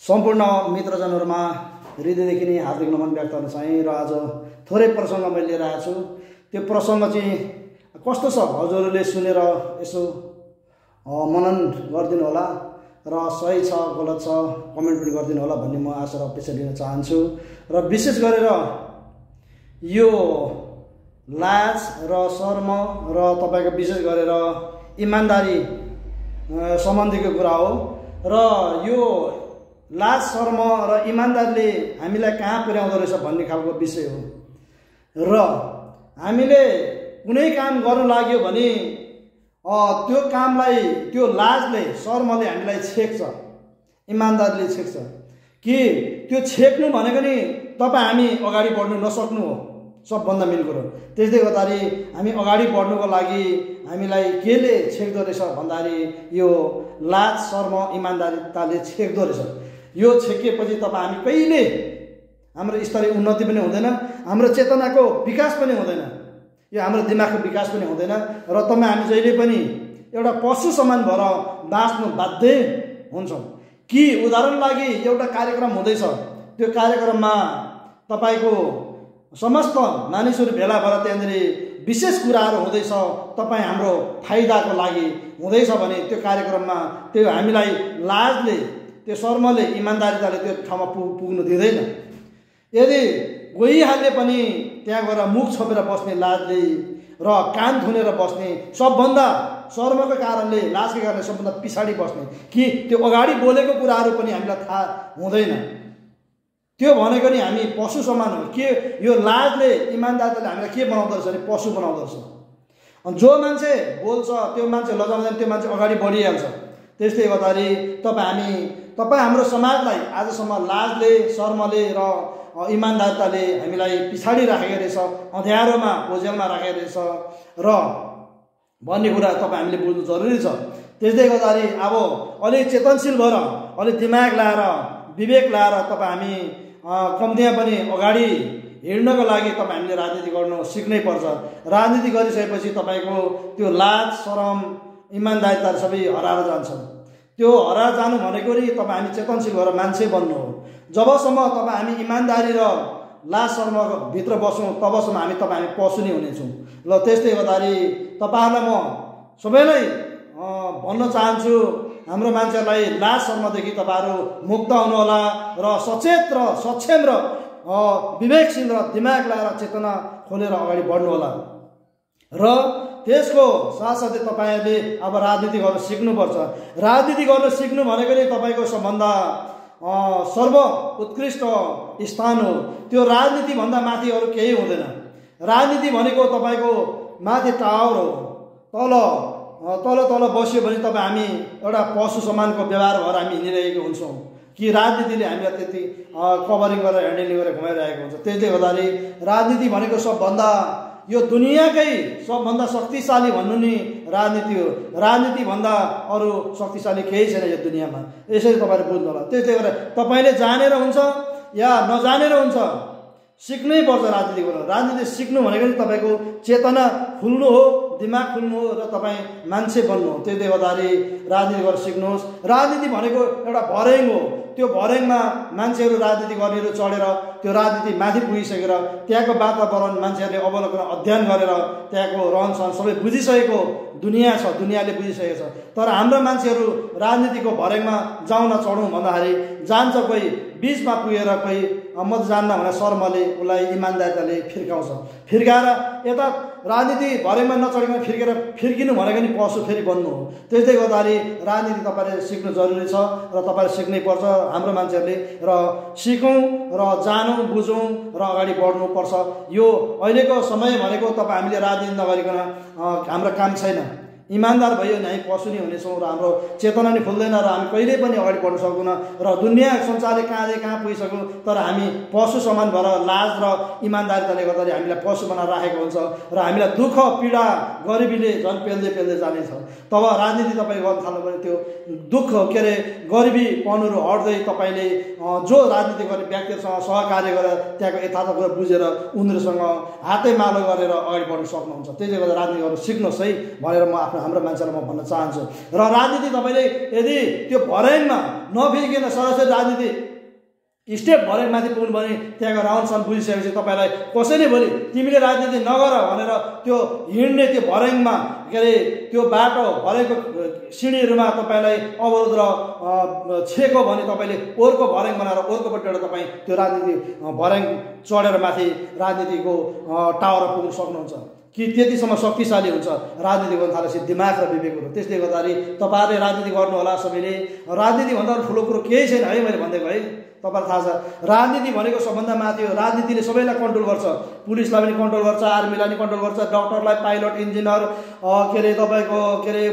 सम्पूर्ण मित्रजनहरुमा हृदयदेखि नै हार्दिक नमन व्यक्त गर्न चाहे र आज थोरै प्रसंग मैले लिएर आएको छु। त्यो प्रसंग चाहिँ कस्तो छ हजुरहरूले सुनेर यसो मनन गर्दिनु होला र सही छ गलत छ कमेन्ट पनि गर्दिनु होला भन्ने म आशा र अपेक्षा लिन चाहन्छु। र विशेष गरेर यो लाज र शर्म र तपाईको विशेष गरेर इमानदारी सम्बन्धीको कुरा हो र यो लाज शर्म र इमानदारीले हामीलाई कहाँ पुर्याउँदो रहेछ भन्ने खालको विषय हो। र हामीले कुनै काम गर्न लाग्यो भने त्यो कामलाई त्यो लाजले शर्मले हामीलाई छेक्छ, इमानदारीले छेक्छ कि त्यो छेक्नु भनेको नि तपाई हामी अगाडि बढ्नु नसक्नु हो सबभन्दा मेन कुरो। त्यसले गर्दाखेरि हामी अगाडि बढ्नुको लागि हामीलाई केले छेक्दो रहेछ भन्दाखेरि यो लाज शर्म इमानदारीताले छेक्दो रहेछ। यो छेकिएपछि तपाईँ हामी कहिले हाम्रो स्तरीय उन्नति पनि हुँदैन, हाम्रो चेतनाको विकास पनि हुँदैन, यो हाम्रो दिमागको विकास पनि हुँदैन र तपाईँ हामी जहिले पनि एउटा पशु समान भएर बाँच्नु बाध्य हुन्छौँ। कि उदाहरण लागि एउटा कार्यक्रम हुँदैछ, त्यो कार्यक्रममा तपाईको समस्त मानिसहरू भेला भएर त्यहाँनिर विशेष कुराहरू हुँदैछ, तपाईँ हाम्रो फाइदाको लागि हुँदैछ भने त्यो कार्यक्रममा त्यो हामीलाई लाजले त्यो शर्मले इमानदारीताले त्यो ठाउँमा पुग्नु दिँदैन। यदि गइहाल्ने पनि त्यहाँ गएर मुख छोपेर बस्ने लाजले र कान थुनेर बस्ने सबभन्दा शर्मको कारणले लाजको कारणले सबभन्दा पछाडि बस्ने कि त्यो अगाडि बोलेको कुराहरू पनि हामीलाई थाहा हुँदैन, त्यो भनेको नि हामी पशु समान हो। के यो लाजले इमानदारीले हामीलाई के बनाउँदो रहेछ भने पशु बनाउँदो रहेछ। अनि जो मान्छे बोल्छ त्यो मान्छे लजाउँदैन, त्यो मान्छे अगाडि बढिहाल्छ। त्यसले गर्दाखेरि तपाईँ हाम्रो समाजलाई आजसम्म लाजले शर्मले र इमानदारीताले हामीलाई पछाडि राखेको रहेछ, अँध्यारोमा ओझेलमा राखेको रहेछ र भन्ने कुरा तपाईँ हामीले बुझ्नु जरुरी छ। त्यसले गर्दाखेरि अब अलि चेतनशील भएर अलि दिमाग लाएर विवेक लाएर तपाईँ हामी कम्तीमा पनि अगाडि हिँड्नको लागि तपाईँ हामीले राजनीति गर्नु सिक्नै पर्छ। राजनीति गरिसकेपछि तपाईँको त्यो लाज शरम इमानदारीता सबै हराएर जान्छ। त्यो हराएर जानु भनेको नि तपाईँ हामी चेतनशील भएर मान्छे बन्नु हो। जबसम्म तपाईँ हामी इमानदारी र लाज शर्म भित्र बस्छौँ तबसम्म तपाईँ हामी पशु नै हुनेछौँ। ल त्यस्तै गर्दाखेरि तपाईँहरूलाई म सबैलाई भन्न चाहन्छु, हाम्रो मान्छेहरूलाई लाज शर्मदेखि तपाईँहरू मुक्त हुनुहोला र सचेत र सक्षम र विवेकशील र दिमाग लगाएर चेतना खोलेर अगाडि बढ्नुहोला। र त्यसको साथसाथै तपाईँहरूले अब राजनीति गर्न सिक्नुपर्छ। राजनीति गर्न सिक्नु भनेको नै तपाईँको सबभन्दा सर्वोत्कृष्ट स्थान हो। त्यो राजनीतिभन्दा माथि अरू केही हुँदैन। राजनीति भनेको तपाईँको माथि टावर हो, तल बस्यो भने तपाईँ हामी एउटा पशु समानको व्यवहार भएर हामी हिँडिरहेको हुन्छौँ कि राजनीतिले हामीलाई त्यति कभरिङ गरेर ह्यान्डलिङ गरेर घुमाइरहेको हुन्छ। त्यसले गर्दाखेरि राजनीति भनेको सबभन्दा यो दुनियाँकै सबभन्दा शक्तिशाली भन्नु नि राजनीति हो। राजनीतिभन्दा अरू शक्तिशाली केही छैन यो दुनियाँमा, यसरी तपाईँले बुझ्नु होला। त्यसले गर्दा तपाईँले जानेर हुन्छ या नजानेर हुन्छ, सिक्नै पर्छ राजनीति गर्न। राजनीति सिक्नु भनेको नि तपाईँको चेतना खुल्नु हो, दिमाग खुल्नु हो र तपाईँ मान्छे बन्नु हो। त्यसले गर्दाखेरि राजनीति गर्न सिक्नुहोस्। राजनीति भनेको एउटा भर्याङ हो, त्यो भर्याङमा मान्छेहरू राजनीति गर्नेहरू चढेर त्यो राजनीति माथि पुगिसकेर त्यहाँको वातावरण मान्छेहरूले अवलोकन अध्ययन गरेर त्यहाँको रहनसहन सबै बुझिसकेको दुनियाँ छ, दुनियाँले बुझिसकेको छ। तर हाम्रो मान्छेहरू राजनीतिको भर्याङमा जाउँ न चढौँ भन्दाखेरि जान्छ, कोही बिचमा पुगेर कोही म त जान्न भने शर्मले उसलाई इमानदारीताले फिर्काउँछ। फिर्काएर यता राजनीति भर्याङमा नचढिकन फिर्किनु भनेको नि पशु फेरि बन्नु हो। त्यसले गर्दाखेरि राजनीति तपाईँले सिक्नु जरुरी छ र तपाईँले सिक्नै पर्छ हाम्रो मान्छेहरूले। र सिकौँ र जानौँ बुझौँ र अगाडि बढ्नुपर्छ। यो अहिलेको समय भनेको तपाईँ हामीले राजनीति नगरिकन हाम्रो काम छैन। इमानदार भयो भने हामी पशु नै हुनेछौँ र हाम्रो चेतना नै खुल्दैन र हामी कहिल्यै पनि अगाडि बढ्न सक्दैनौँ र दुनियाँ संसारले कहाँ पुगिसक्यौँ तर हामी पशु समान भएर लाज र इमानदारीताले गर्दाखेरि हामीलाई पशु बनाएर राखेको हुन्छ र हामीलाई दुःख पीडा गरिबीले झन् पेल्दै जानेछ। तब राजनीति तपाईँ गर्न थाल्नु भने त्यो दुःख के अरे गरिबी पनहरू हट्दै तपाईँले जो राजनीति गर्ने व्यक्तिहरूसँग सहकार्य गरेर त्यहाँको यथार्थ कुरा बुझेर उनीहरूसँग हातैमालो गरेर अगाडि बढ्न सक्नुहुन्छ। त्यसले गर्दा राजनीति गर्न सिक्नुहोस् है भनेर म आफ्नो हाम्रो मान्छेलाई म भन्न चाहन्छु। र राजनीति तपाईँले यदि त्यो भर्याङमा नफिकिन सरासरी राजनीति स्टेप भर्याङमाथि पुग्नु भने त्यहाँको राउन्डसम्म बुझिसकेपछि तपाईँलाई कसैले भोलि तिमीले राजनीति नगर भनेर त्यो हिँड्ने त्यो भर्याङमा के अरे त्यो बाटो भर्याङको सिँढीहरूमा तपाईँलाई अवरोध र छेको भने तपाईँले ओरको भर्याङ बनाएर ओरकोपट्टिबाट तपाईँ त्यो राजनीति भर्याङ चढेर माथि राजनीतिको टावरमा पुग्न सक्नुहुन्छ कि त्यतिसम्म शक्तिशाली हुन्छ राजनीति गर्न थालेपछि दिमाग र विवेकहरू। त्यसले गर्दाखेरि तपाईँहरूले राजनीति गर्नुहोला। सबैले राजनीतिभन्दा ठुलो कुरो केही छैन है, मैले भनिदिएको है। तपाईँलाई थाहा छ राजनीति भनेको सबभन्दा माथि हो। राजनीतिले सबैलाई कन्ट्रोल गर्छ, पुलिसलाई पनि कन्ट्रोल गर्छ, आर्मीलाई पनि कन्ट्रोल गर्छ, डक्टरलाई, पाइलट, इन्जिनियर, के अरे तपाईँको के अरे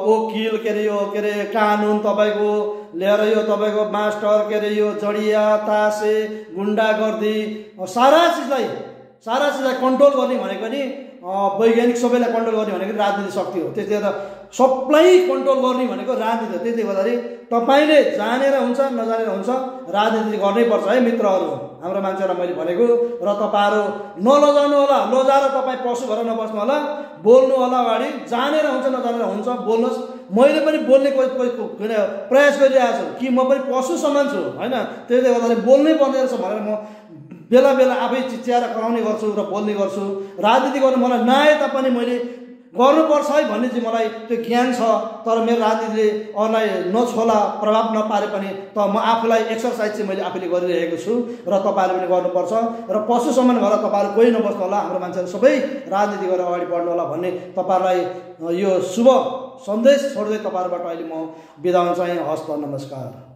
वकिल, के अरे यो के अरे कानुन तपाईँको लिएर यो तपाईँको मास्टर, के अरे यो जडिया तासे गुन्डागर्दी सारा चिजलाई कन्ट्रोल गर्ने भनेको नि वैज्ञानिक सबैलाई कन्ट्रोल गर्ने भनेको राजनीति शक्ति हो। त्यसले गर्दा सबलाई कन्ट्रोल गर्ने भनेको राजनीति हो। त्यसले गर्दाखेरि तपाईँले जानेर हुन्छ नजानेर हुन्छ राजनीति गर्नै पर्छ है मित्रहरू, हाम्रो मान्छेहरूलाई मैले भनेको। र तपाईँहरू नलजाउनु होला, लजाएर तपाईँ पशु भएर नबस्नु होला, बोल्नु होला अगाडि। जानेर हुन्छ नजानेर हुन्छ बोल्नुहोस्। मैले पनि बोल्ने प्रयास गरिरहेको छु कि म पनि पशु समान छु होइन। त्यसले गर्दाखेरि बोल्नै पर्ने रहेछ भनेर म बेला बेला आफै चिच्याएर कराउने गर्छु र बोल्ने गर्छु। राजनीति गर्नु मलाई नआए तापनि मैले गर्नुपर्छ है भन्ने चाहिँ मलाई त्यो ज्ञान छ। तर मेरो राजनीतिले अरूलाई नछोला, प्रभाव नपारे पनि त म आफूलाई एक्सर्साइज चाहिँ मैले आफूले गरिरहेको छु र तपाईँहरूले पनि गर्नुपर्छ। र पशु समान भएर तपाईँहरू कोही नबस्नु होला, हाम्रो मान्छेहरू सबै राजनीति गरेर अगाडि बढ्नु होला भन्ने तपाईँहरूलाई यो शुभ सन्देश छोड्दै तपाईँहरूबाट अहिले म बिदा हुन चाहे। हस्त, नमस्कार।